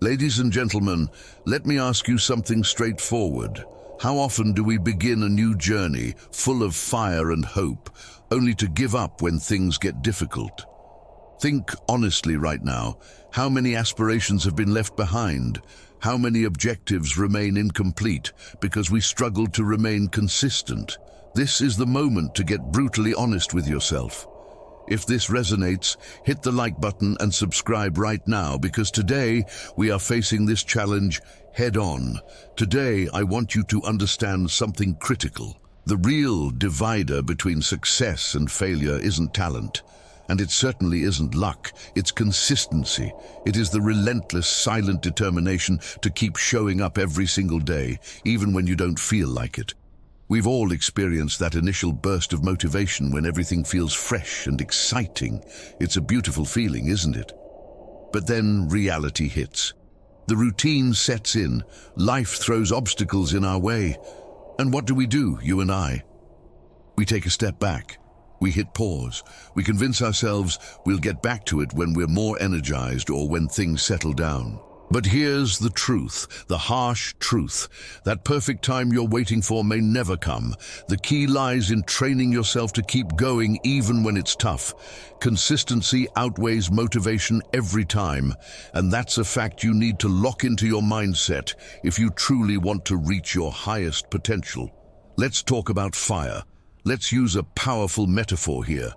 Ladies and gentlemen, let me ask you something straightforward. How often do we begin a new journey full of fire and hope, only to give up when things get difficult? Think honestly right now. How many aspirations have been left behind? How many objectives remain incomplete because we struggle to remain consistent? This is the moment to get brutally honest with yourself. If this resonates, hit the like button and subscribe right now, because today we are facing this challenge head on. Today I want you to understand something critical. The real divider between success and failure isn't talent. And it certainly isn't luck, it's consistency. It is the relentless, silent determination to keep showing up every single day, even when you don't feel like it. We've all experienced that initial burst of motivation when everything feels fresh and exciting. It's a beautiful feeling, isn't it? But then reality hits. The routine sets in, life throws obstacles in our way. And what do, you and I? We take a step back. We hit pause. We convince ourselves we'll get back to it when we're more energized or when things settle down. But here's the truth, the harsh truth. That perfect time you're waiting for may never come. The key lies in training yourself to keep going even when it's tough. Consistency outweighs motivation every time, and that's a fact you need to lock into your mindset if you truly want to reach your highest potential. Let's talk about fire. Let's use a powerful metaphor here.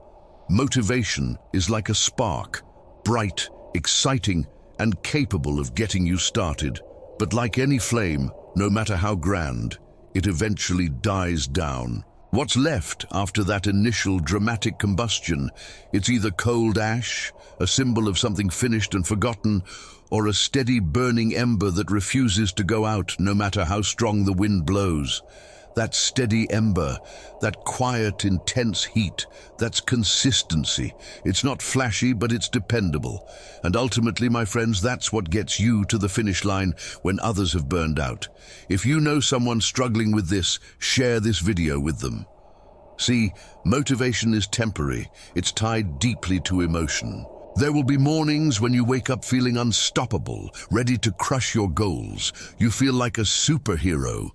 Motivation is like a spark, bright, exciting, and capable of getting you started. But like any flame, no matter how grand, it eventually dies down. What's left after that initial dramatic combustion? It's either cold ash, a symbol of something finished and forgotten, or a steady burning ember that refuses to go out no matter how strong the wind blows. That steady ember, that quiet, intense heat, that's consistency. It's not flashy, but it's dependable. And ultimately, my friends, that's what gets you to the finish line when others have burned out. If you know someone struggling with this, share this video with them. See, motivation is temporary. It's tied deeply to emotion. There will be mornings when you wake up feeling unstoppable, ready to crush your goals. You feel like a superhero.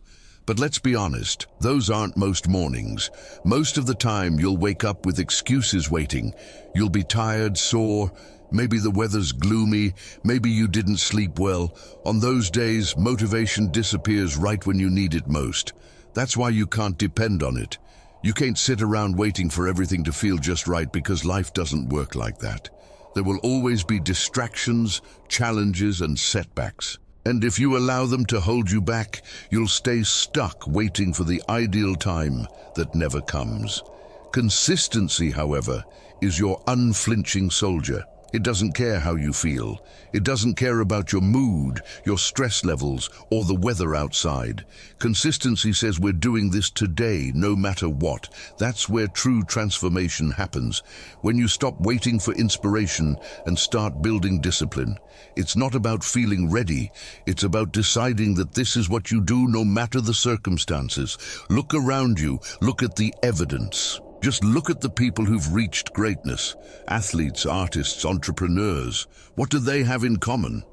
But let's be honest, those aren't most mornings. Most of the time you'll wake up with excuses waiting. You'll be tired, sore, maybe the weather's gloomy, maybe you didn't sleep well. On those days, motivation disappears right when you need it most. That's why you can't depend on it. You can't sit around waiting for everything to feel just right, because life doesn't work like that. There will always be distractions, challenges, and setbacks. And if you allow them to hold you back, you'll stay stuck waiting for the ideal time that never comes. Consistency, however, is your unflinching soldier. It doesn't care how you feel. It doesn't care about your mood, your stress levels, or the weather outside. Consistency says we're doing this today, no matter what. That's where true transformation happens. When you stop waiting for inspiration and start building discipline. It's not about feeling ready. It's about deciding that this is what you do no matter the circumstances. Look around you. Look at the evidence. Just look at the people who've reached greatness. Athletes, artists, entrepreneurs. What do they have in common?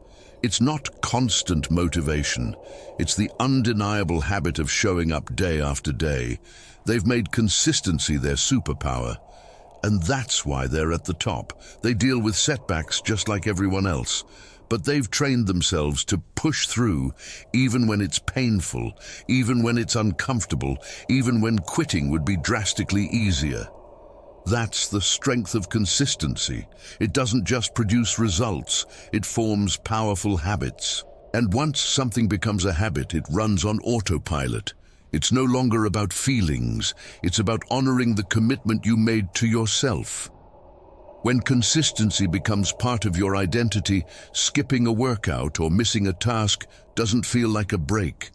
It's not constant motivation. It's the undeniable habit of showing up day after day. They've made consistency their superpower. And that's why they're at the top. They deal with setbacks just like everyone else. But they've trained themselves to push through even when it's painful, even when it's uncomfortable, even when quitting would be drastically easier. That's the strength of consistency. It doesn't just produce results, it forms powerful habits. And once something becomes a habit, it runs on autopilot. It's no longer about feelings, it's about honoring the commitment you made to yourself. When consistency becomes part of your identity, skipping a workout or missing a task doesn't feel like a break.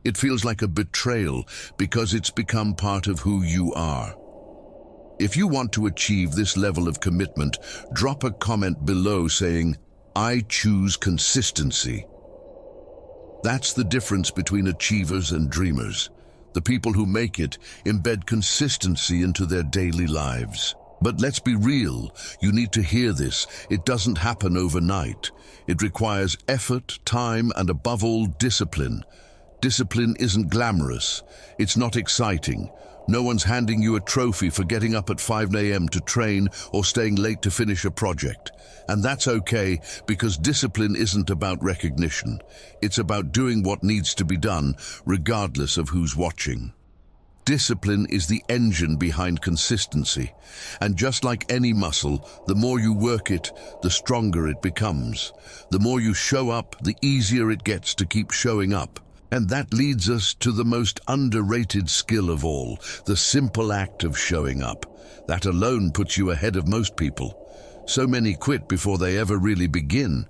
It feels like a betrayal because it's become part of who you are. If you want to achieve this level of commitment, drop a comment below saying, "I choose consistency." That's the difference between achievers and dreamers. The people who make it embed consistency into their daily lives. But let's be real, you need to hear this. It doesn't happen overnight. It requires effort, time, and above all, discipline. Discipline isn't glamorous. It's not exciting. No one's handing you a trophy for getting up at 5 a.m. to train or staying late to finish a project. And that's okay, because discipline isn't about recognition. It's about doing what needs to be done, regardless of who's watching. Discipline is the engine behind consistency, and just like any muscle, the more you work it, the stronger it becomes. The more you show up, the easier it gets to keep showing up. And that leads us to the most underrated skill of all, the simple act of showing up. That alone puts you ahead of most people. So many quit before they ever really begin.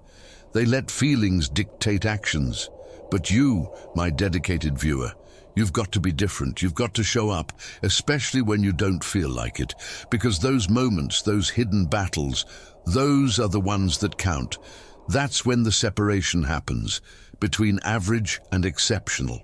They let feelings dictate actions. But you, my dedicated viewer, you've got to be different. You've got to show up, especially when you don't feel like it. Because those moments, those hidden battles, those are the ones that count. That's when the separation happens, between average and exceptional.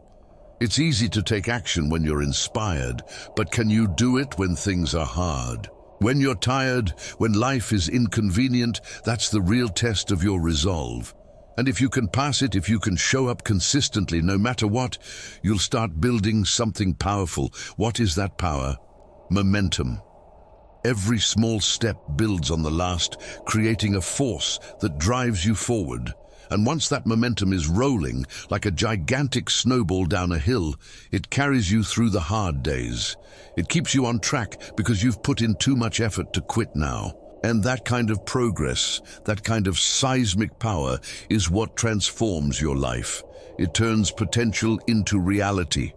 It's easy to take action when you're inspired, but can you do it when things are hard? When you're tired, when life is inconvenient, that's the real test of your resolve. And if you can pass it, if you can show up consistently no matter what, you'll start building something powerful. What is that power? Momentum. Every small step builds on the last, creating a force that drives you forward. And once that momentum is rolling, like a gigantic snowball down a hill, it carries you through the hard days. It keeps you on track because you've put in too much effort to quit now. And that kind of progress, that kind of seismic power, is what transforms your life. It turns potential into reality.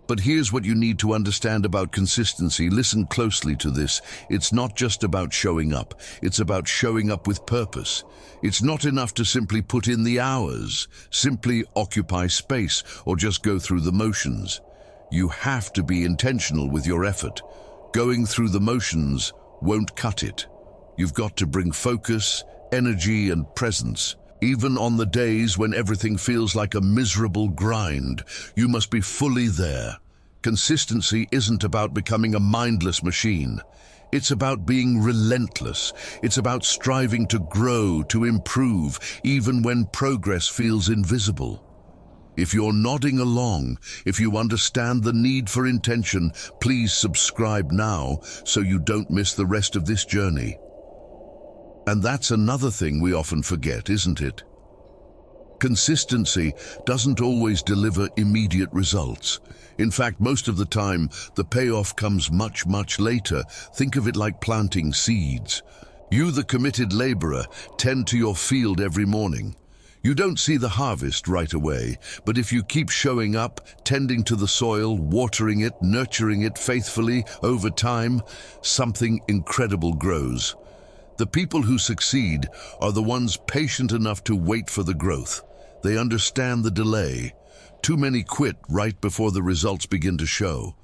But here's what you need to understand about consistency. Listen closely to this. It's not just about showing up. It's about showing up with purpose. It's not enough to simply put in the hours, simply occupy space, or just go through the motions. You have to be intentional with your effort. Going through the motions won't cut it. You've got to bring focus, energy, and presence. Even on the days when everything feels like a miserable grind, you must be fully there. Consistency isn't about becoming a mindless machine. It's about being relentless. It's about striving to grow, to improve, even when progress feels invisible. If you're nodding along, if you understand the need for intention, please subscribe now so you don't miss the rest of this journey. And that's another thing we often forget, isn't it? Consistency doesn't always deliver immediate results. In fact, most of the time, the payoff comes much, much later. Think of it like planting seeds. You, the committed laborer, tend to your field every morning. You don't see the harvest right away, but if you keep showing up, tending to the soil, watering it, nurturing it faithfully, over time, something incredible grows. The people who succeed are the ones patient enough to wait for the growth. They understand the delay. Too many quit right before the results begin to show.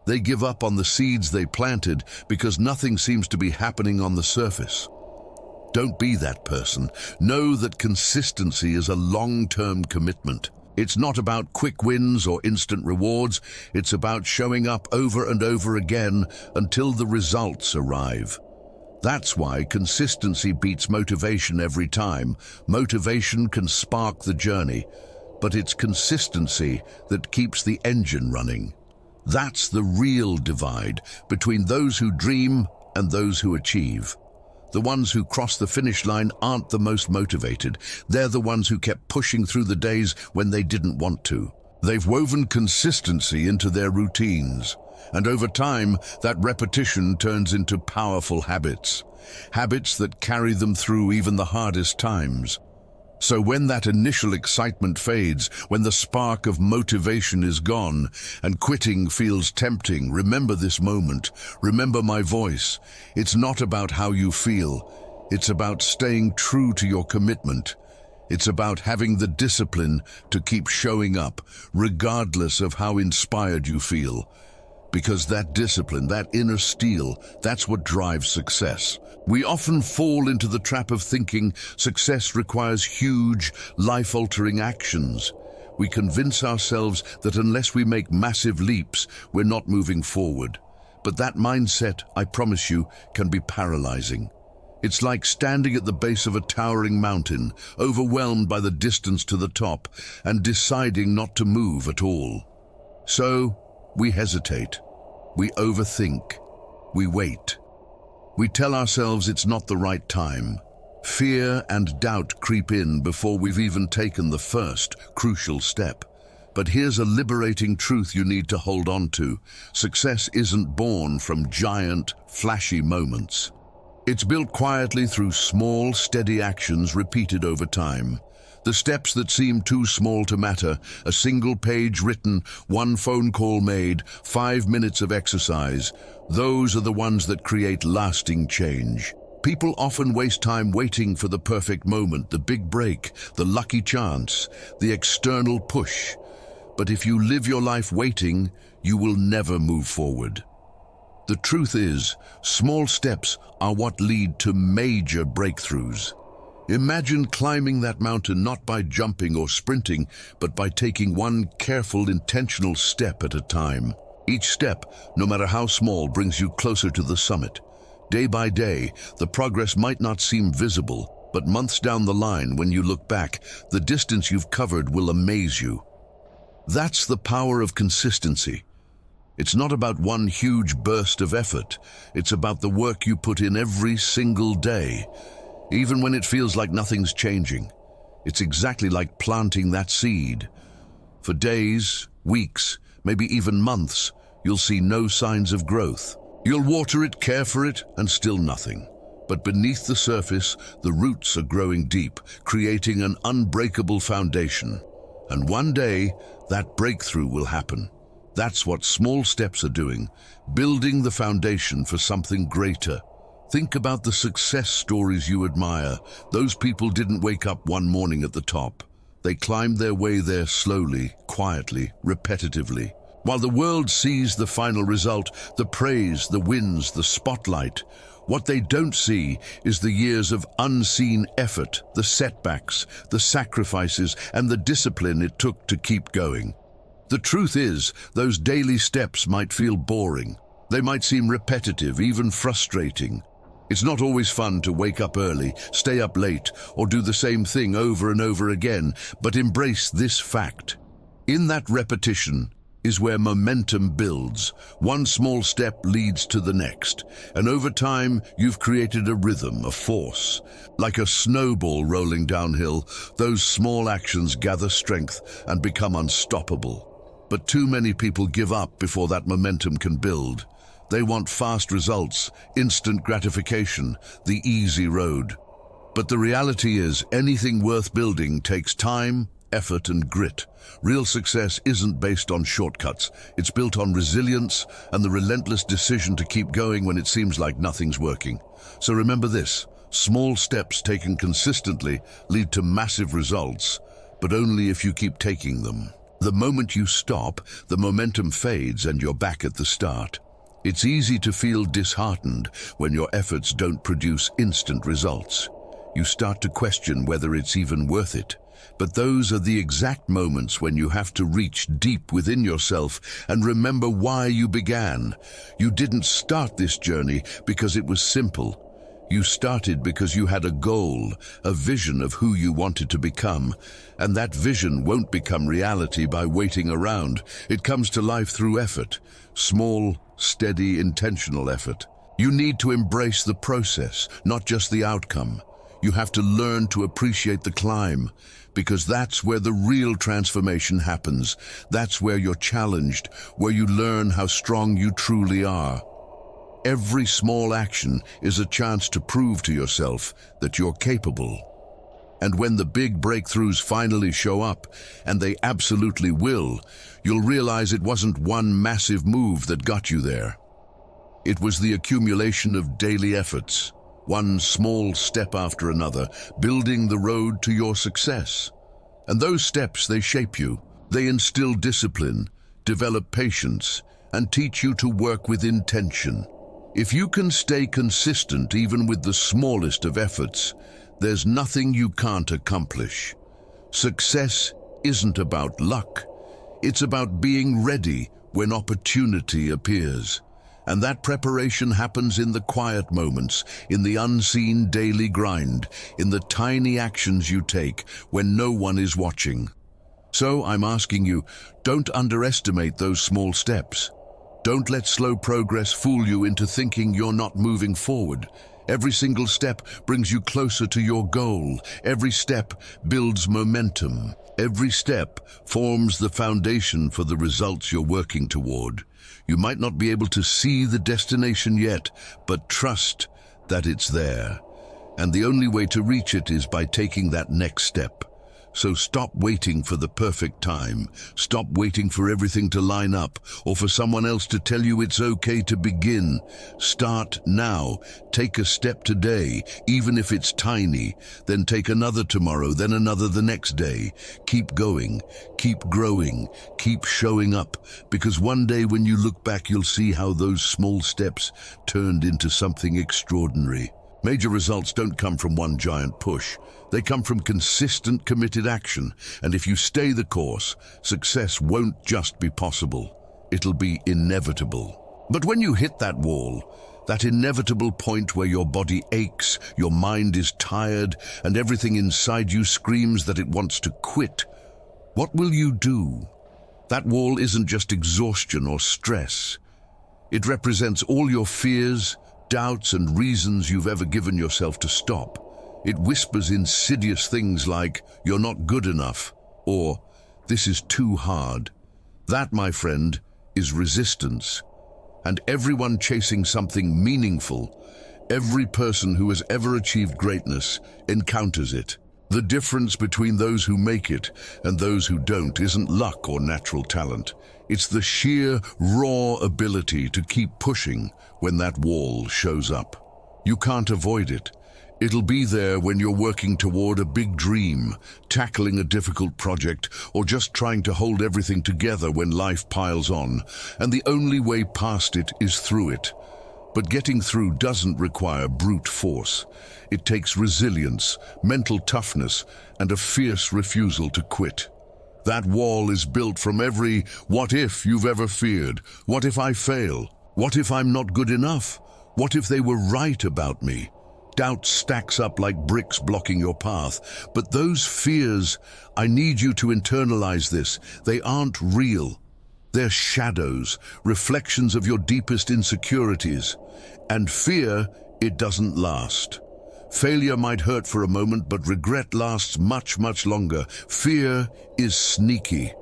They give up on the seeds they planted because nothing seems to be happening on the surface. Don't be that person. Know that consistency is a long-term commitment. It's not about quick wins or instant rewards. It's about showing up over and over again until the results arrive. That's why consistency beats motivation every time. Motivation can spark the journey, but it's consistency that keeps the engine running. That's the real divide between those who dream and those who achieve. The ones who cross the finish line aren't the most motivated. They're the ones who kept pushing through the days when they didn't want to. They've woven consistency into their routines. And over time, that repetition turns into powerful habits. Habits that carry them through even the hardest times. So when that initial excitement fades, when the spark of motivation is gone, and quitting feels tempting, remember this moment. Remember my voice. It's not about how you feel. It's about staying true to your commitment. It's about having the discipline to keep showing up, regardless of how inspired you feel. Because that discipline, that inner steel, that's what drives success. We often fall into the trap of thinking success requires huge, life-altering actions. We convince ourselves that unless we make massive leaps, we're not moving forward. But that mindset, I promise you, can be paralyzing. It's like standing at the base of a towering mountain, overwhelmed by the distance to the top, and deciding not to move at all. So, we hesitate. We overthink. We wait. We tell ourselves it's not the right time. Fear and doubt creep in before we've even taken the first, crucial step. But here's a liberating truth you need to hold on to. Success isn't born from giant, flashy moments. It's built quietly through small, steady actions repeated over time. The steps that seem too small to matter, a single page written, one phone call made, 5 minutes of exercise, those are the ones that create lasting change. People often waste time waiting for the perfect moment, the big break, the lucky chance, the external push. But if you live your life waiting, you will never move forward. The truth is, small steps are what lead to major breakthroughs. Imagine climbing that mountain not by jumping or sprinting, but by taking one careful, intentional step at a time. Each step, no matter how small, brings you closer to the summit. Day by day, the progress might not seem visible, but months down the line, when you look back, the distance you've covered will amaze you. That's the power of consistency. It's not about one huge burst of effort. It's about the work you put in every single day, even when it feels like nothing's changing. It's exactly like planting that seed. For days, weeks, maybe even months, you'll see no signs of growth. You'll water it, care for it, and still nothing. But beneath the surface, the roots are growing deep, creating an unbreakable foundation. And one day, that breakthrough will happen. That's what small steps are doing, building the foundation for something greater. Think about the success stories you admire. Those people didn't wake up one morning at the top. They climbed their way there slowly, quietly, repetitively. While the world sees the final result, the praise, the wins, the spotlight, what they don't see is the years of unseen effort, the setbacks, the sacrifices, and the discipline it took to keep going. The truth is, those daily steps might feel boring. They might seem repetitive, even frustrating. It's not always fun to wake up early, stay up late, or do the same thing over and over again, but embrace this fact. In that repetition is where momentum builds. One small step leads to the next, and over time, you've created a rhythm, a force. Like a snowball rolling downhill, those small actions gather strength and become unstoppable. But too many people give up before that momentum can build. They want fast results, instant gratification, the easy road. But the reality is, anything worth building takes time, effort, and grit. Real success isn't based on shortcuts. It's built on resilience and the relentless decision to keep going when it seems like nothing's working. So remember this, small steps taken consistently lead to massive results, but only if you keep taking them. The moment you stop, the momentum fades and you're back at the start. It's easy to feel disheartened when your efforts don't produce instant results. You start to question whether it's even worth it. But those are the exact moments when you have to reach deep within yourself and remember why you began. You didn't start this journey because it was simple. You started because you had a goal, a vision of who you wanted to become. And that vision won't become reality by waiting around. It comes to life through effort, small, steady, intentional effort. You need to embrace the process, not just the outcome. You have to learn to appreciate the climb, because that's where the real transformation happens. That's where you're challenged, where you learn how strong you truly are. Every small action is a chance to prove to yourself that you're capable. And when the big breakthroughs finally show up, and they absolutely will, you'll realize it wasn't one massive move that got you there. It was the accumulation of daily efforts, one small step after another, building the road to your success. And those steps, they shape you. They instill discipline, develop patience, and teach you to work with intention. If you can stay consistent even with the smallest of efforts, there's nothing you can't accomplish. Success isn't about luck. It's about being ready when opportunity appears. And that preparation happens in the quiet moments, in the unseen daily grind, in the tiny actions you take when no one is watching. So I'm asking you, don't underestimate those small steps. Don't let slow progress fool you into thinking you're not moving forward. Every single step brings you closer to your goal. Every step builds momentum. Every step forms the foundation for the results you're working toward. You might not be able to see the destination yet, but trust that it's there. And the only way to reach it is by taking that next step. So stop waiting for the perfect time. Stop waiting for everything to line up or for someone else to tell you it's okay to begin. Start now. Take a step today, even if it's tiny. Then take another tomorrow, then another the next day. Keep going, keep growing, keep showing up. Because one day when you look back, you'll see how those small steps turned into something extraordinary. Major results don't come from one giant push. They come from consistent, committed action. And if you stay the course, success won't just be possible. It'll be inevitable. But when you hit that wall, that inevitable point where your body aches, your mind is tired, and everything inside you screams that it wants to quit, what will you do? That wall isn't just exhaustion or stress. It represents all your fears, doubts, and reasons you've ever given yourself to stop. It whispers insidious things like, "You're not good enough," or "This is too hard." That, my friend, is resistance. And everyone chasing something meaningful, every person who has ever achieved greatness, encounters it. The difference between those who make it and those who don't isn't luck or natural talent. It's the sheer, raw ability to keep pushing when that wall shows up. You can't avoid it. It'll be there when you're working toward a big dream, tackling a difficult project, or just trying to hold everything together when life piles on. And the only way past it is through it. But getting through doesn't require brute force. It takes resilience, mental toughness, and a fierce refusal to quit. That wall is built from every "what if" you've ever feared. What if I fail? What if I'm not good enough? What if they were right about me? Doubt stacks up like bricks blocking your path. But those fears, I need you to internalize this, they aren't real. They're shadows, reflections of your deepest insecurities. And fear, it doesn't last. Failure might hurt for a moment, but regret lasts much, much longer. Fear is sneaky.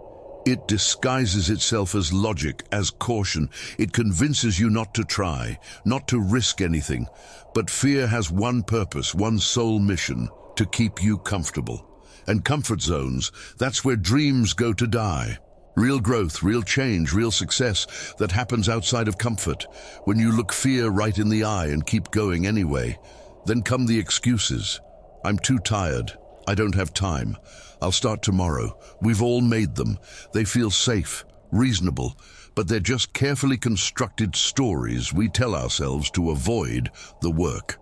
It disguises itself as logic, as caution. It convinces you not to try, not to risk anything. But fear has one purpose, one sole mission: to keep you comfortable. And comfort zones, that's where dreams go to die. Real growth, real change, real success that happens outside of comfort. When you look fear right in the eye and keep going anyway. Then come the excuses. I'm too tired. I don't have time. I'll start tomorrow. We've all made them. They feel safe, reasonable, but they're just carefully constructed stories we tell ourselves to avoid the work.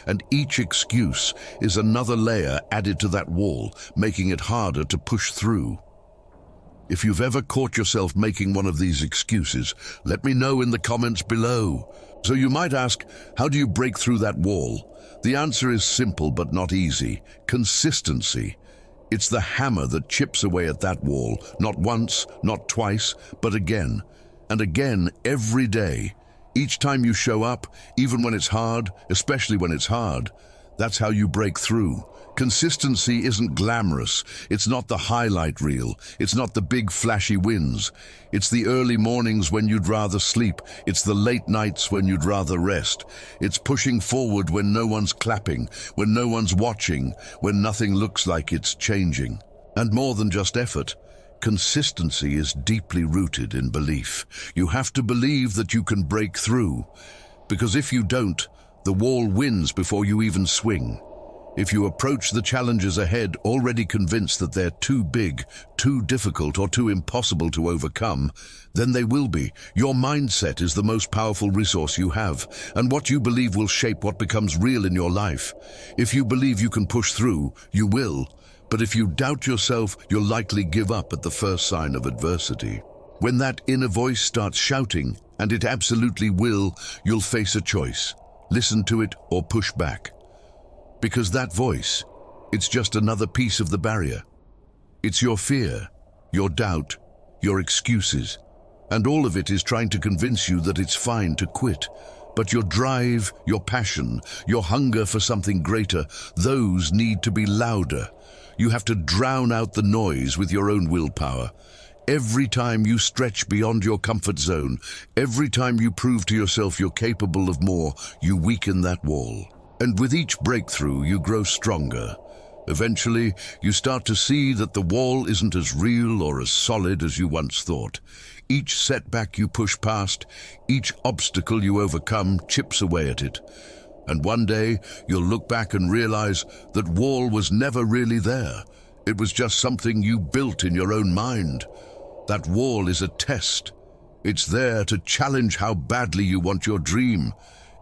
And each excuse is another layer added to that wall, making it harder to push through. If you've ever caught yourself making one of these excuses, let me know in the comments below. So you might ask, how do you break through that wall? The answer is simple but not easy. Consistency. It's the hammer that chips away at that wall, not once, not twice, but again and again every day. Each time you show up, even when it's hard, especially when it's hard, that's how you break through. Consistency isn't glamorous. It's not the highlight reel. It's not the big flashy wins. It's the early mornings when you'd rather sleep. It's the late nights when you'd rather rest. It's pushing forward when no one's clapping, when no one's watching, when nothing looks like it's changing. And more than just effort, consistency is deeply rooted in belief. You have to believe that you can break through, because if you don't, the wall wins before you even swing. If you approach the challenges ahead already convinced that they're too big, too difficult, or too impossible to overcome, then they will be. Your mindset is the most powerful resource you have, and what you believe will shape what becomes real in your life. If you believe you can push through, you will. But if you doubt yourself, you'll likely give up at the first sign of adversity. When that inner voice starts shouting, and it absolutely will, you'll face a choice. Listen to it or push back. Because that voice, it's just another piece of the barrier. It's your fear, your doubt, your excuses, and all of it is trying to convince you that it's fine to quit. But your drive, your passion, your hunger for something greater, those need to be louder. You have to drown out the noise with your own willpower. Every time you stretch beyond your comfort zone, every time you prove to yourself you're capable of more, you weaken that wall. And with each breakthrough, you grow stronger. Eventually, you start to see that the wall isn't as real or as solid as you once thought. Each setback you push past, each obstacle you overcome chips away at it. And one day, you'll look back and realize that wall was never really there. It was just something you built in your own mind. That wall is a test. It's there to challenge how badly you want your dream.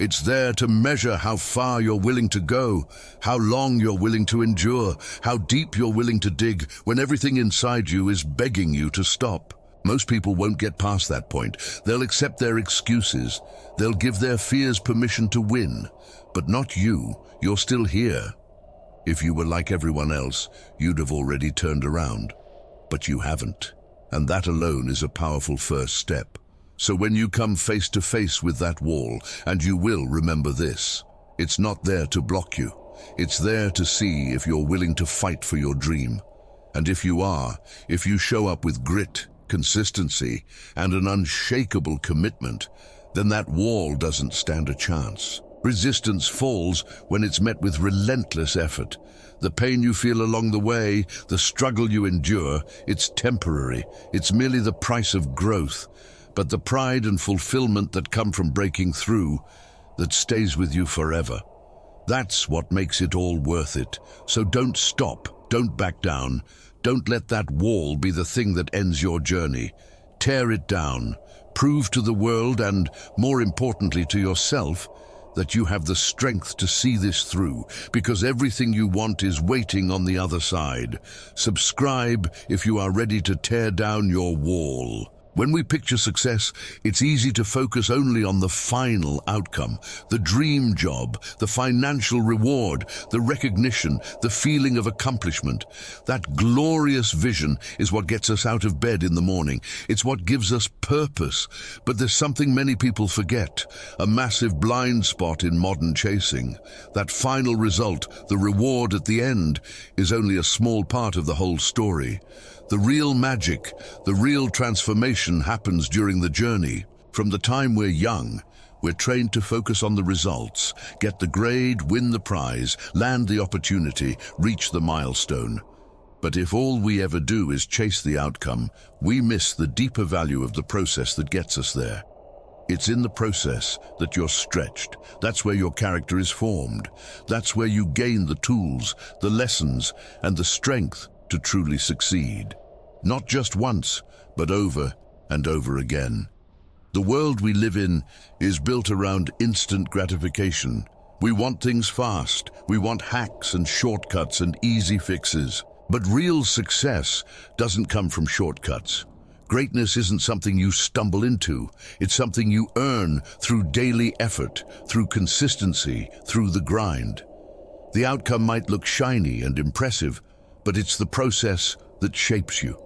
It's there to measure how far you're willing to go, how long you're willing to endure, how deep you're willing to dig when everything inside you is begging you to stop. Most people won't get past that point. They'll accept their excuses. They'll give their fears permission to win. But not you. You're still here. If you were like everyone else, you'd have already turned around. But you haven't. And that alone is a powerful first step. So when you come face to face with that wall, and you will remember this, it's not there to block you. It's there to see if you're willing to fight for your dream. And if you are, if you show up with grit, consistency, and an unshakable commitment, then that wall doesn't stand a chance. Resistance falls when it's met with relentless effort. The pain you feel along the way, the struggle you endure, it's temporary. It's merely the price of growth. But the pride and fulfillment that come from breaking through, that stays with you forever. That's what makes it all worth it. So don't stop, don't back down. Don't let that wall be the thing that ends your journey. Tear it down. Prove to the world and, more importantly, to yourself, that you have the strength to see this through, because everything you want is waiting on the other side. Subscribe if you are ready to tear down your wall. When we picture success, it's easy to focus only on the final outcome, the dream job, the financial reward, the recognition, the feeling of accomplishment. That glorious vision is what gets us out of bed in the morning. It's what gives us purpose. But there's something many people forget, a massive blind spot in modern chasing. That final result, the reward at the end, is only a small part of the whole story. The real magic, the real transformation happens during the journey. From the time we're young, we're trained to focus on the results, get the grade, win the prize, land the opportunity, reach the milestone. But if all we ever do is chase the outcome, we miss the deeper value of the process that gets us there. It's in the process that you're stretched. That's where your character is formed. That's where you gain the tools, the lessons, and the strength to truly succeed. Not just once, but over and over again. The world we live in is built around instant gratification. We want things fast. We want hacks and shortcuts and easy fixes. But real success doesn't come from shortcuts. Greatness isn't something you stumble into. It's something you earn through daily effort, through consistency, through the grind. The outcome might look shiny and impressive, but it's the process that shapes you.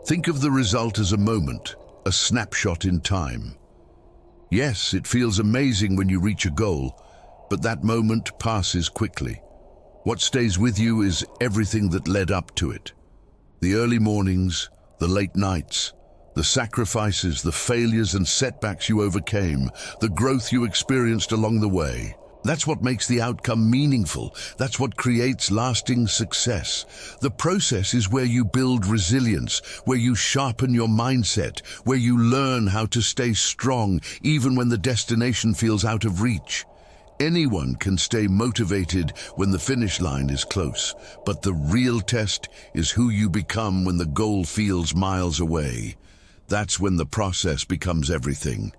Think of the result as a moment, a snapshot in time. Yes, it feels amazing when you reach a goal, but that moment passes quickly. What stays with you is everything that led up to it. The early mornings, the late nights, the sacrifices, the failures and setbacks you overcame, the growth you experienced along the way. That's what makes the outcome meaningful. That's what creates lasting success. The process is where you build resilience, where you sharpen your mindset, where you learn how to stay strong even when the destination feels out of reach. Anyone can stay motivated when the finish line is close, but the real test is who you become when the goal feels miles away. That's when the process becomes everything.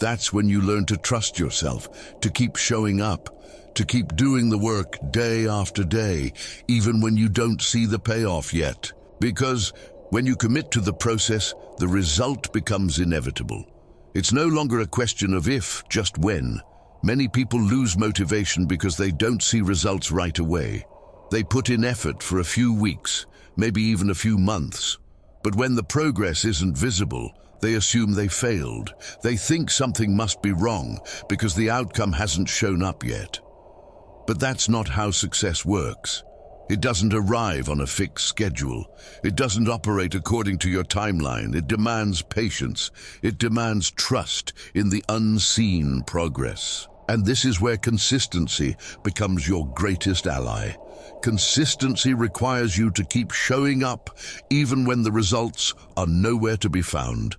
That's when you learn to trust yourself, to keep showing up, to keep doing the work day after day, even when you don't see the payoff yet. Because When you commit to the process, the result becomes inevitable. It's no longer a question of if, just when. Many people lose motivation because they don't see results right away. They put in effort for a few weeks, maybe even a few months. But when the progress isn't visible, they assume they failed. They think something must be wrong because the outcome hasn't shown up yet. But that's not how success works. It doesn't arrive on a fixed schedule. It doesn't operate according to your timeline. It demands patience. It demands trust in the unseen progress. And this is where consistency becomes your greatest ally. Consistency requires you to keep showing up even when the results are nowhere to be found.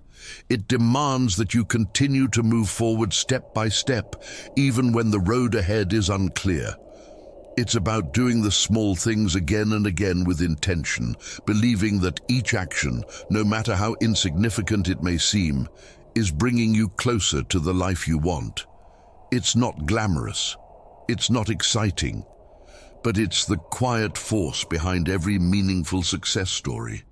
It demands that you continue to move forward step by step, even when the road ahead is unclear. It's about doing the small things again and again with intention, believing that each action, no matter how insignificant it may seem, is bringing you closer to the life you want. It's not glamorous, it's not exciting, but it's the quiet force behind every meaningful success story.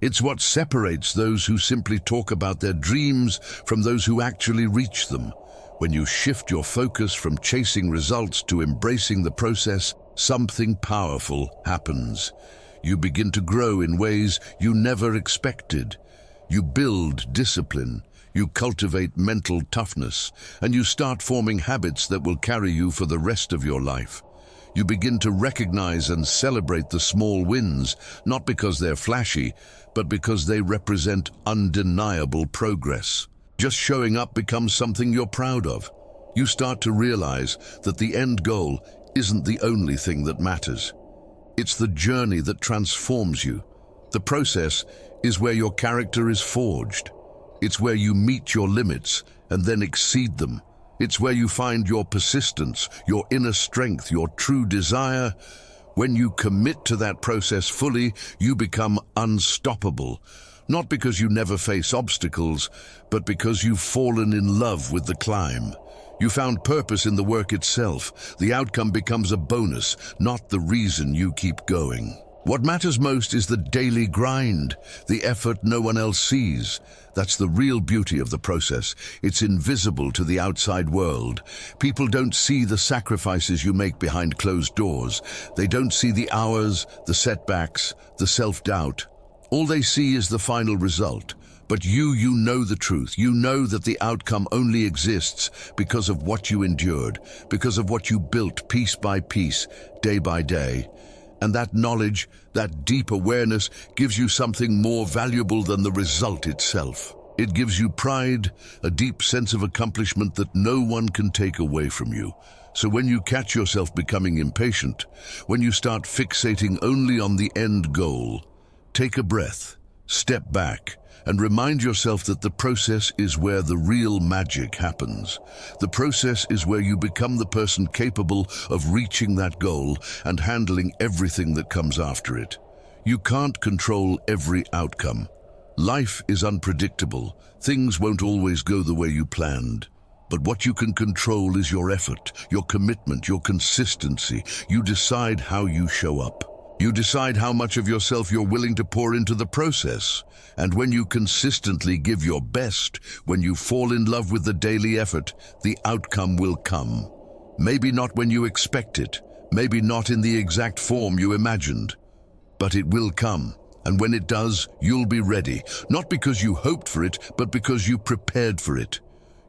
It's what separates those who simply talk about their dreams from those who actually reach them. When you shift your focus from chasing results to embracing the process, something powerful happens. You begin to grow in ways you never expected. You build discipline, you cultivate mental toughness, and you start forming habits that will carry you for the rest of your life. You begin to recognize and celebrate the small wins, not because they're flashy, but because they represent undeniable progress. Just showing up becomes something you're proud of. You start to realize that the end goal isn't the only thing that matters. It's the journey that transforms you. The process is where your character is forged. It's where you meet your limits and then exceed them. It's where you find your persistence, your inner strength, your true desire. When you commit to that process fully, you become unstoppable. Not because you never face obstacles, but because you've fallen in love with the climb. You found purpose in the work itself. The outcome becomes a bonus, not the reason you keep going. What matters most is the daily grind, the effort no one else sees. That's the real beauty of the process. It's invisible to the outside world. People don't see the sacrifices you make behind closed doors. They don't see the hours, the setbacks, the self-doubt. All they see is the final result. But you know the truth. You know that the outcome only exists because of what you endured, because of what you built piece by piece, day by day. And that knowledge, that deep awareness, gives you something more valuable than the result itself. It gives you pride, a deep sense of accomplishment that no one can take away from you. So when you catch yourself becoming impatient, when you start fixating only on the end goal, take a breath, step back, and remind yourself that the process is where the real magic happens. The process is where you become the person capable of reaching that goal and handling everything that comes after it. You can't control every outcome. Life is unpredictable. Things won't always go the way you planned. But what you can control is your effort, your commitment, your consistency. You decide how you show up. You decide how much of yourself you're willing to pour into the process. And when you consistently give your best, when you fall in love with the daily effort, the outcome will come. Maybe not when you expect it, maybe not in the exact form you imagined, but it will come. And when it does, you'll be ready, not because you hoped for it, but because you prepared for it.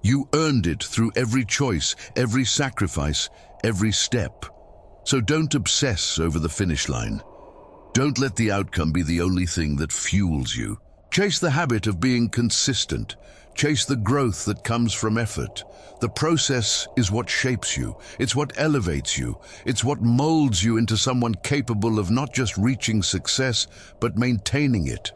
You earned it through every choice, every sacrifice, every step. So don't obsess over the finish line. Don't let the outcome be the only thing that fuels you. Chase the habit of being consistent. Chase the growth that comes from effort. The process is what shapes you. It's what elevates you. It's what molds you into someone capable of not just reaching success, but maintaining it.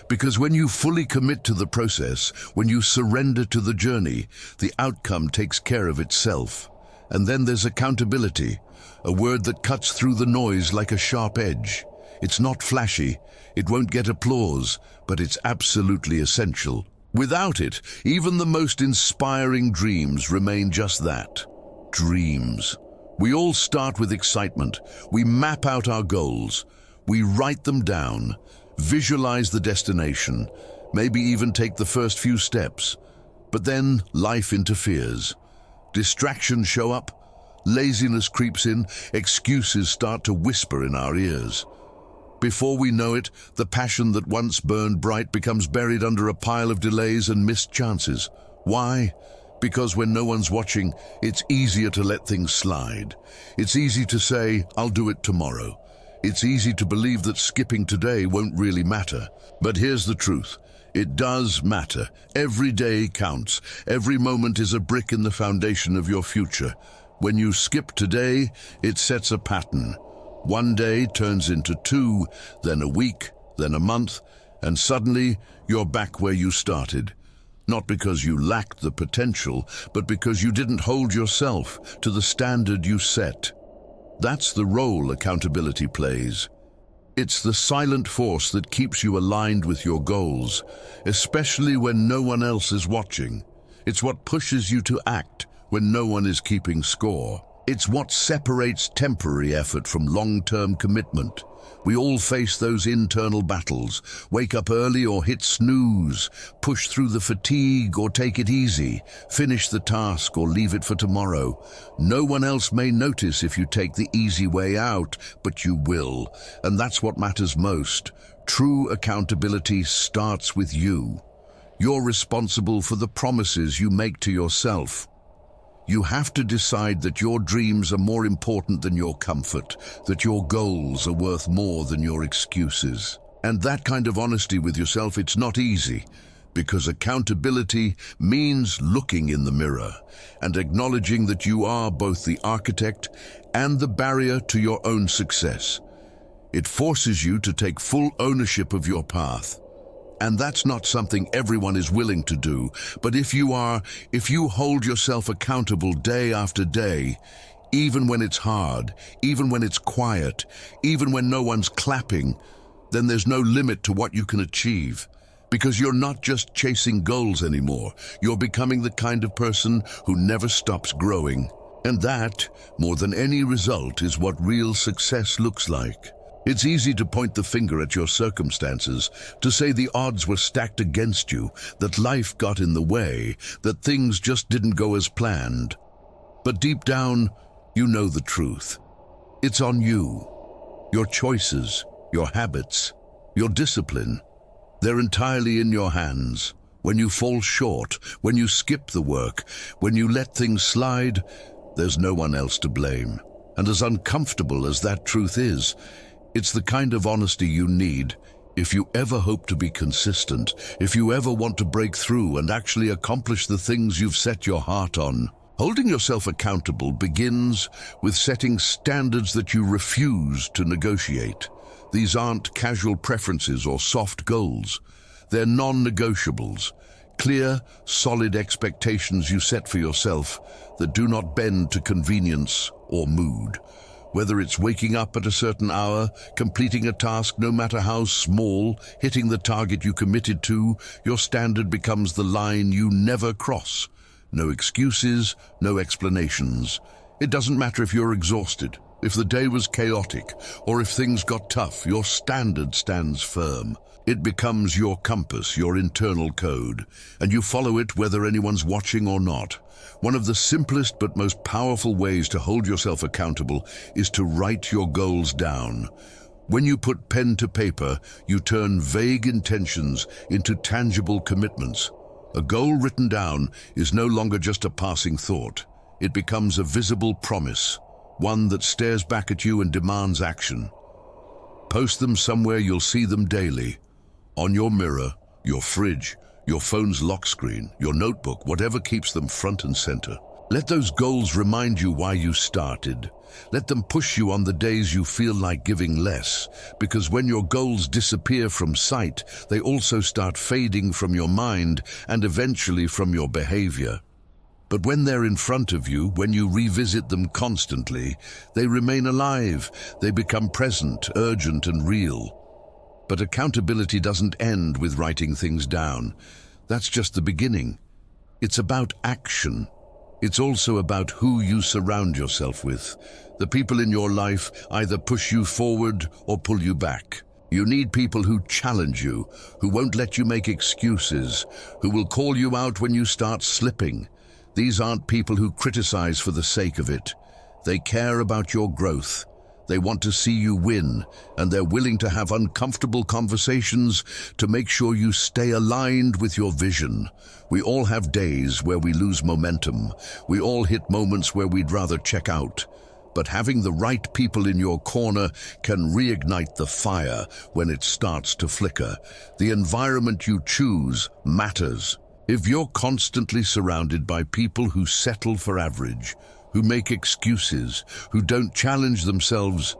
Because when you fully commit to the process, when you surrender to the journey, the outcome takes care of itself. And then there's accountability, a word that cuts through the noise like a sharp edge. It's not flashy, it won't get applause, but it's absolutely essential. Without it, even the most inspiring dreams remain just that, dreams. We all start with excitement. We map out our goals. We write them down, Visualize the destination, maybe even take the first few steps. But then life interferes. Distractions show up, laziness creeps in, excuses start to whisper in our ears. Before we know it, the passion that once burned bright becomes buried under a pile of delays and missed chances. Why? Because when no one's watching, it's easier to let things slide. It's easy to say, "I'll do it tomorrow." It's easy to believe that skipping today won't really matter. But here's the truth. It does matter. Every day counts. Every moment is a brick in the foundation of your future. When you skip today, it sets a pattern. One day turns into two, then a week, then a month, and suddenly you're back where you started. Not because you lacked the potential, but because you didn't hold yourself to the standard you set. That's the role accountability plays. It's the silent force that keeps you aligned with your goals, especially when no one else is watching. It's what pushes you to act when no one is keeping score. It's what separates temporary effort from long-term commitment. We all face those internal battles. Wake up early or hit snooze, push through the fatigue or take it easy, finish the task or leave it for tomorrow. No one else may notice if you take the easy way out, but you will. And that's what matters most. True accountability starts with you. You're responsible for the promises you make to yourself. You have to decide that your dreams are more important than your comfort, that your goals are worth more than your excuses. And that kind of honesty with yourself, it's not easy, because accountability means looking in the mirror and acknowledging that you are both the architect and the barrier to your own success. It forces you to take full ownership of your path. And that's not something everyone is willing to do. But if you hold yourself accountable day after day, even when it's hard, even when it's quiet, even when no one's clapping, then there's no limit to what you can achieve. Because you're not just chasing goals anymore. You're becoming the kind of person who never stops growing. And that, more than any result, is what real success looks like. It's easy to point the finger at your circumstances, to say the odds were stacked against you, that life got in the way, that things just didn't go as planned. But deep down, you know the truth. It's on you. Your choices, your habits, your discipline, they're entirely in your hands. When you fall short, when you skip the work, when you let things slide, there's no one else to blame. And as uncomfortable as that truth is, it's the kind of honesty you need if you ever hope to be consistent, if you ever want to break through and actually accomplish the things you've set your heart on. Holding yourself accountable begins with setting standards that you refuse to negotiate. These aren't casual preferences or soft goals. They're non-negotiables. Clear, solid expectations you set for yourself that do not bend to convenience or mood. Whether it's waking up at a certain hour, completing a task no matter how small, hitting the target you committed to, your standard becomes the line you never cross. No excuses, no explanations. It doesn't matter if you're exhausted, if the day was chaotic, or if things got tough, your standard stands firm. It becomes your compass, your internal code, and you follow it whether anyone's watching or not. One of the simplest but most powerful ways to hold yourself accountable is to write your goals down. When you put pen to paper, you turn vague intentions into tangible commitments. A goal written down is no longer just a passing thought. It becomes a visible promise, one that stares back at you and demands action. Post them somewhere you'll see them daily. On your mirror, your fridge, your phone's lock screen, your notebook, whatever keeps them front and center. Let those goals remind you why you started. Let them push you on the days you feel like giving less, because when your goals disappear from sight, they also start fading from your mind and eventually from your behavior. But when they're in front of you, when you revisit them constantly, they remain alive. They become present, urgent, and real. But accountability doesn't end with writing things down. That's just the beginning. It's about action. It's also about who you surround yourself with. The people in your life either push you forward or pull you back. You need people who challenge you, who won't let you make excuses, who will call you out when you start slipping. These aren't people who criticize for the sake of it. They care about your growth. They want to see you win, and they're willing to have uncomfortable conversations to make sure you stay aligned with your vision. We all have days where we lose momentum. We all hit moments where we'd rather check out. But having the right people in your corner can reignite the fire when it starts to flicker. The environment you choose matters. If you're constantly surrounded by people who settle for average, who make excuses, who don't challenge themselves,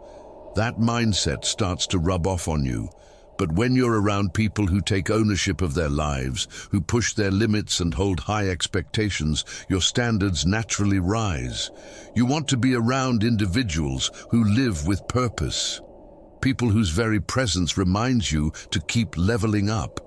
that mindset starts to rub off on you. But when you're around people who take ownership of their lives, who push their limits and hold high expectations, your standards naturally rise. You want to be around individuals who live with purpose, people whose very presence reminds you to keep leveling up.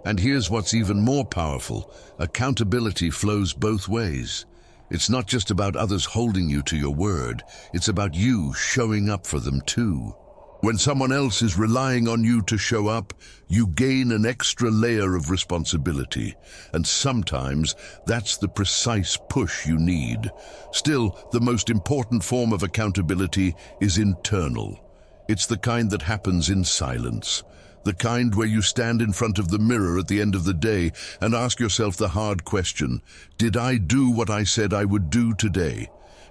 And here's what's even more powerful: accountability flows both ways. It's not just about others holding you to your word, it's about you showing up for them too. When someone else is relying on you to show up, you gain an extra layer of responsibility, and sometimes that's the precise push you need. Still, the most important form of accountability is internal. It's the kind that happens in silence. The kind where you stand in front of the mirror at the end of the day and ask yourself the hard question: did I do what I said I would do today?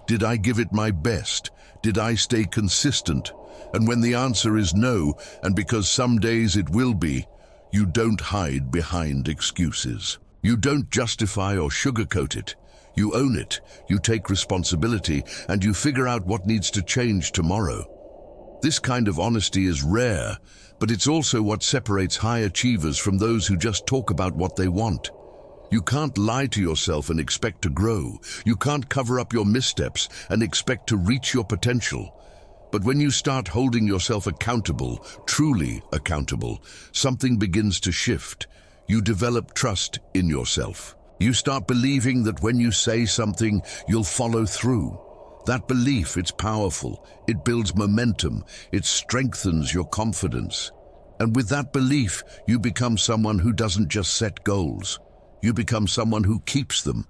Did I give it my best? Did I stay consistent? And when the answer is no, and because some days it will be, you don't hide behind excuses. You don't justify or sugarcoat it. You own it, you take responsibility, and you figure out what needs to change tomorrow. This kind of honesty is rare, but it's also what separates high achievers from those who just talk about what they want. You can't lie to yourself and expect to grow. You can't cover up your missteps and expect to reach your potential. But when you start holding yourself accountable, truly accountable, something begins to shift. You develop trust in yourself. You start believing that when you say something, you'll follow through. That belief, it's powerful. It builds momentum. It strengthens your confidence. And with that belief, you become someone who doesn't just set goals. You become someone who keeps them.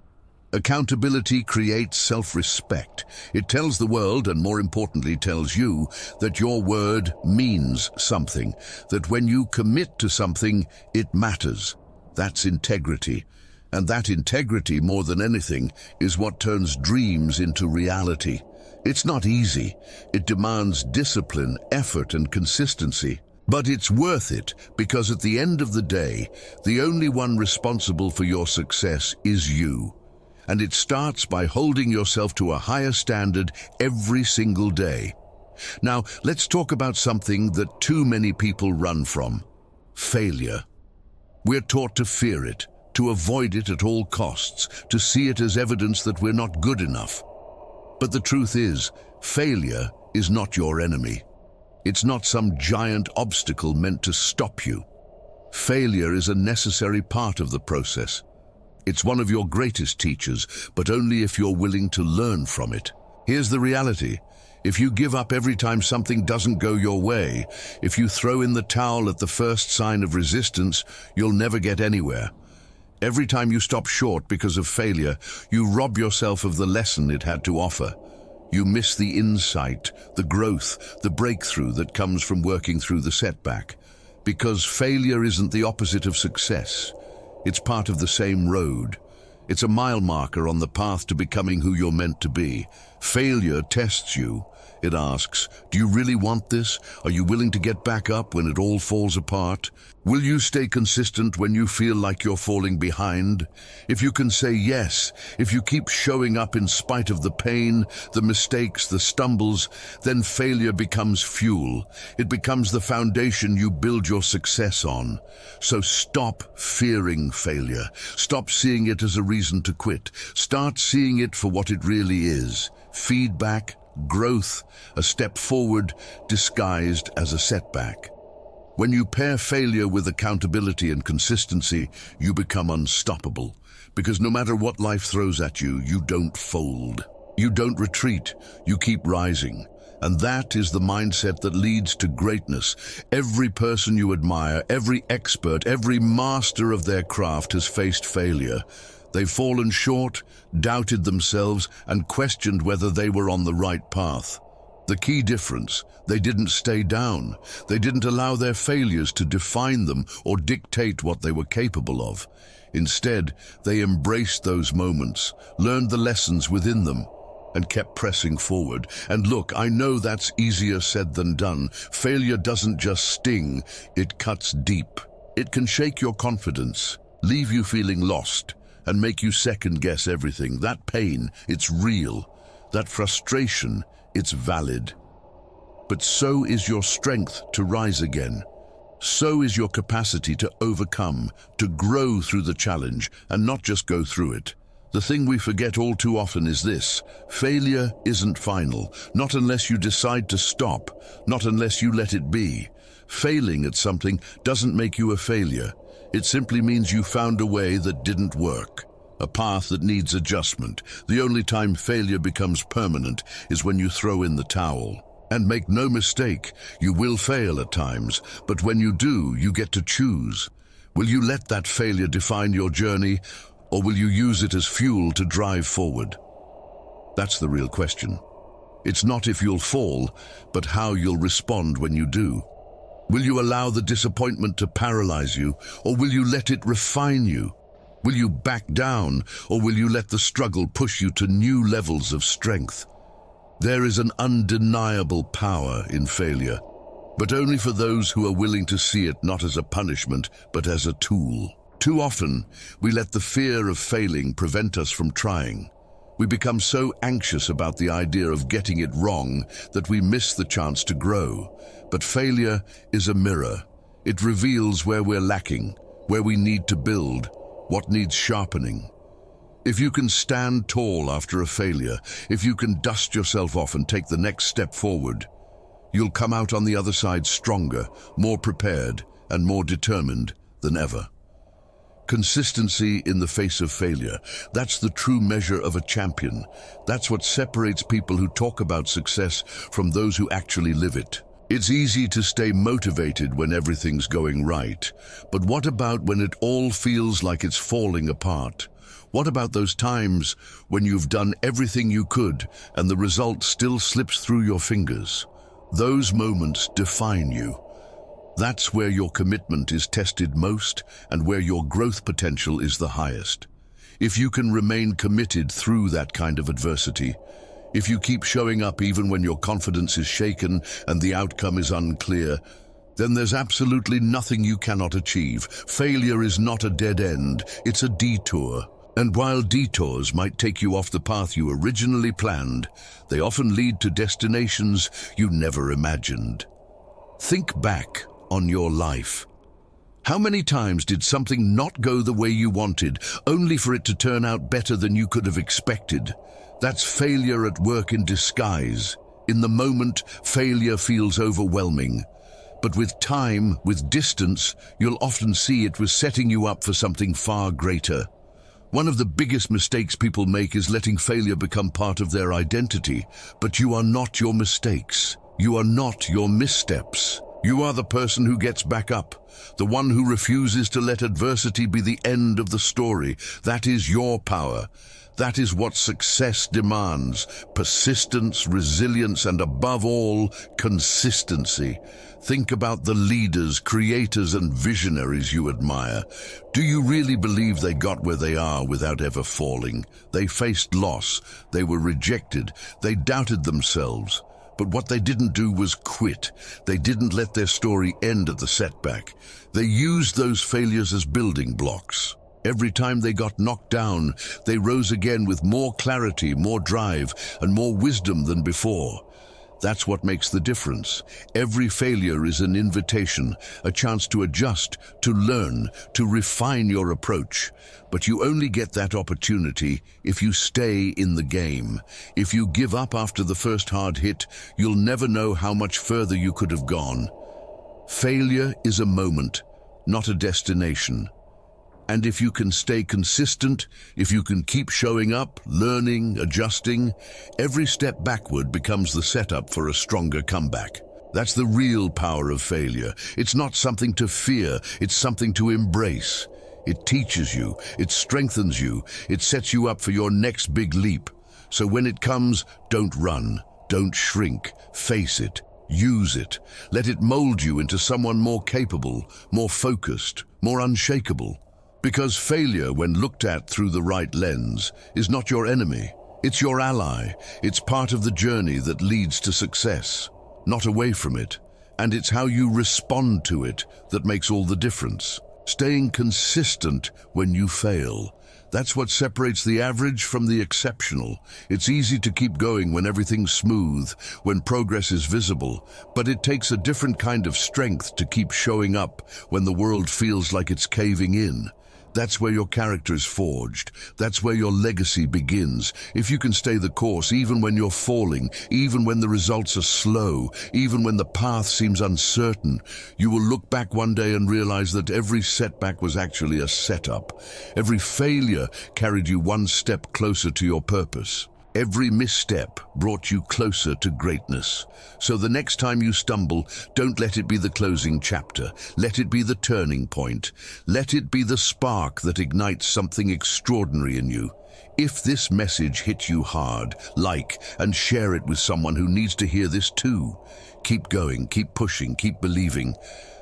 Accountability creates self-respect. It tells the world, and more importantly tells you, that your word means something, that when you commit to something, it matters. That's integrity. And that integrity, more than anything, is what turns dreams into reality. It's not easy. It demands discipline, effort, and consistency. But it's worth it, because at the end of the day, the only one responsible for your success is you. And it starts by holding yourself to a higher standard every single day. Now, let's talk about something that too many people run from: failure. We're taught to fear it, to avoid it at all costs, to see it as evidence that we're not good enough. But the truth is, failure is not your enemy. It's not some giant obstacle meant to stop you. Failure is a necessary part of the process. It's one of your greatest teachers, but only if you're willing to learn from it. Here's the reality. If you give up every time something doesn't go your way, if you throw in the towel at the first sign of resistance, you'll never get anywhere. Every time you stop short because of failure, you rob yourself of the lesson it had to offer. You miss the insight, the growth, the breakthrough that comes from working through the setback. Because failure isn't the opposite of success. It's part of the same road. It's a mile marker on the path to becoming who you're meant to be. Failure tests you. It asks, do you really want this? Are you willing to get back up when it all falls apart? Will you stay consistent when you feel like you're falling behind? If you can say yes, if you keep showing up in spite of the pain, the mistakes, the stumbles, then failure becomes fuel. It becomes the foundation you build your success on. So stop fearing failure. Stop seeing it as a reason to quit. Start seeing it for what it really is: feedback, growth, a step forward disguised as a setback. When you pair failure with accountability and consistency, you become unstoppable. Because no matter what life throws at you, you don't fold. You don't retreat. You keep rising. And that is the mindset that leads to greatness. Every person you admire, every expert, every master of their craft has faced failure. They've fallen short, doubted themselves, and questioned whether they were on the right path. The key difference: they didn't stay down. They didn't allow their failures to define them or dictate what they were capable of. Instead, they embraced those moments, learned the lessons within them, and kept pressing forward. And look, I know that's easier said than done. Failure doesn't just sting, it cuts deep. It can shake your confidence, leave you feeling lost, and make you second-guess everything. That pain, it's real. That frustration, it's valid. But so is your strength to rise again. So is your capacity to overcome, to grow through the challenge, and not just go through it. The thing we forget all too often is this: failure isn't final, not unless you decide to stop, not unless you let it be. Failing at something doesn't make you a failure. It simply means you found a way that didn't work, a path that needs adjustment. The only time failure becomes permanent is when you throw in the towel. And make no mistake, you will fail at times, but when you do, you get to choose. Will you let that failure define your journey, or will you use it as fuel to drive forward? That's the real question. It's not if you'll fall, but how you'll respond when you do. Will you allow the disappointment to paralyze you, or will you let it refine you? Will you back down, or will you let the struggle push you to new levels of strength? There is an undeniable power in failure, but only for those who are willing to see it not as a punishment, but as a tool. Too often, we let the fear of failing prevent us from trying. We become so anxious about the idea of getting it wrong that we miss the chance to grow. But failure is a mirror. It reveals where we're lacking, where we need to build, what needs sharpening. If you can stand tall after a failure, if you can dust yourself off and take the next step forward, you'll come out on the other side stronger, more prepared, and more determined than ever. Consistency in the face of failure, that's the true measure of a champion. That's what separates people who talk about success from those who actually live it. It's easy to stay motivated when everything's going right, but what about when it all feels like it's falling apart? What about those times when you've done everything you could and the result still slips through your fingers? Those moments define you. That's where your commitment is tested most and where your growth potential is the highest. If you can remain committed through that kind of adversity, if you keep showing up even when your confidence is shaken and the outcome is unclear, then there's absolutely nothing you cannot achieve. Failure is not a dead end, it's a detour. And while detours might take you off the path you originally planned, they often lead to destinations you never imagined. Think back on your life. How many times did something not go the way you wanted, only for it to turn out better than you could have expected? That's failure at work in disguise. In the moment, failure feels overwhelming. But with time, with distance, you'll often see it was setting you up for something far greater. One of the biggest mistakes people make is letting failure become part of their identity. But you are not your mistakes. You are not your missteps. You are the person who gets back up, the one who refuses to let adversity be the end of the story. That is your power. That is what success demands: persistence, resilience, and above all, consistency. Think about the leaders, creators, and visionaries you admire. Do you really believe they got where they are without ever falling? They faced loss, they were rejected, they doubted themselves. But what they didn't do was quit. They didn't let their story end at the setback. They used those failures as building blocks. Every time they got knocked down, they rose again with more clarity, more drive, and more wisdom than before. That's what makes the difference. Every failure is an invitation, a chance to adjust, to learn, to refine your approach. But you only get that opportunity if you stay in the game. If you give up after the first hard hit, you'll never know how much further you could have gone. Failure is a moment, not a destination. And if you can stay consistent, if you can keep showing up, learning, adjusting, every step backward becomes the setup for a stronger comeback. That's the real power of failure. It's not something to fear, it's something to embrace. It teaches you, it strengthens you, it sets you up for your next big leap. So when it comes, don't run, don't shrink, face it, use it. Let it mold you into someone more capable, more focused, more unshakable. Because failure, when looked at through the right lens, is not your enemy. It's your ally. It's part of the journey that leads to success, not away from it. And it's how you respond to it that makes all the difference. Staying consistent when you fail. That's what separates the average from the exceptional. It's easy to keep going when everything's smooth, when progress is visible, but it takes a different kind of strength to keep showing up when the world feels like it's caving in. That's where your character is forged. That's where your legacy begins. If you can stay the course even when you're falling, even when the results are slow, even when the path seems uncertain, you will look back one day and realize that every setback was actually a setup. Every failure carried you one step closer to your purpose. Every misstep brought you closer to greatness. So the next time you stumble, don't let it be the closing chapter. Let it be the turning point. Let it be the spark that ignites something extraordinary in you. If this message hit you hard, like and share it with someone who needs to hear this too. Keep going, keep pushing, keep believing.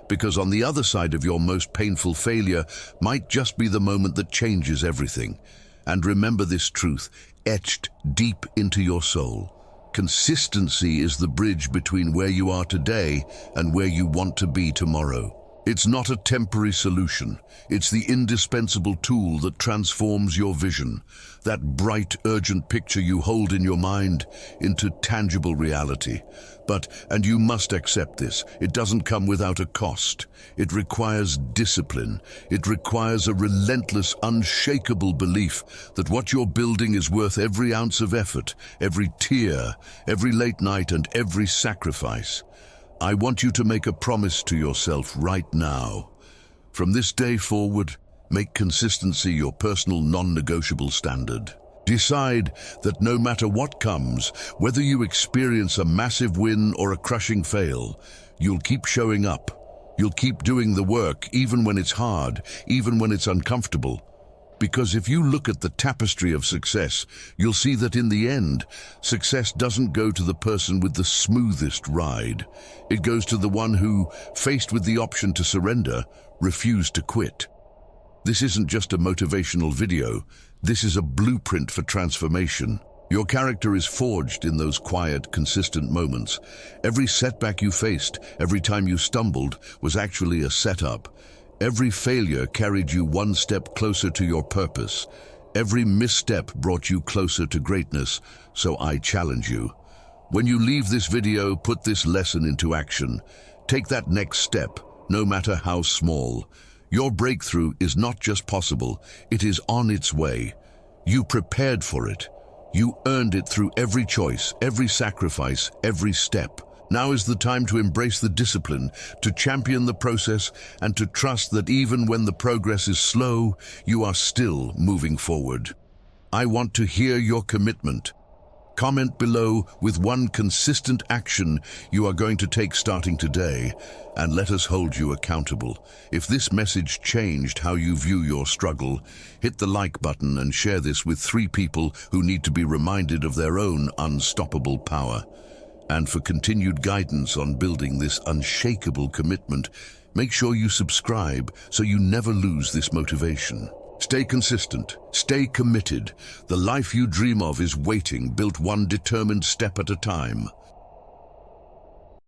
Because on the other side of your most painful failure might just be the moment that changes everything. And remember this truth, etched deep into your soul. Consistency is the bridge between where you are today and where you want to be tomorrow. It's not a temporary solution. It's the indispensable tool that transforms your vision, that bright, urgent picture you hold in your mind, into tangible reality. And you must accept this, it doesn't come without a cost. It requires discipline. It requires a relentless, unshakable belief that what you're building is worth every ounce of effort, every tear, every late night, and every sacrifice. I want you to make a promise to yourself right now. From this day forward, make consistency your personal non-negotiable standard. Decide that no matter what comes, whether you experience a massive win or a crushing fail, you'll keep showing up. You'll keep doing the work even when it's hard, even when it's uncomfortable. Because if you look at the tapestry of success, you'll see that in the end, success doesn't go to the person with the smoothest ride. It goes to the one who, faced with the option to surrender, refused to quit. This isn't just a motivational video. This is a blueprint for transformation. Your character is forged in those quiet, consistent moments. Every setback you faced, every time you stumbled, was actually a setup. Every failure carried you one step closer to your purpose. Every misstep brought you closer to greatness. So I challenge you. When you leave this video, put this lesson into action. Take that next step, no matter how small. Your breakthrough is not just possible, it is on its way. You prepared for it. You earned it through every choice, every sacrifice, every step. Now is the time to embrace the discipline, to champion the process, and to trust that even when the progress is slow, you are still moving forward. I want to hear your commitment. Comment below with one consistent action you are going to take starting today, and let us hold you accountable. If this message changed how you view your struggle, hit the like button and share this with 3 people who need to be reminded of their own unstoppable power. And for continued guidance on building this unshakable commitment, make sure you subscribe so you never lose this motivation. Stay consistent, stay committed. The life you dream of is waiting, built one determined step at a time.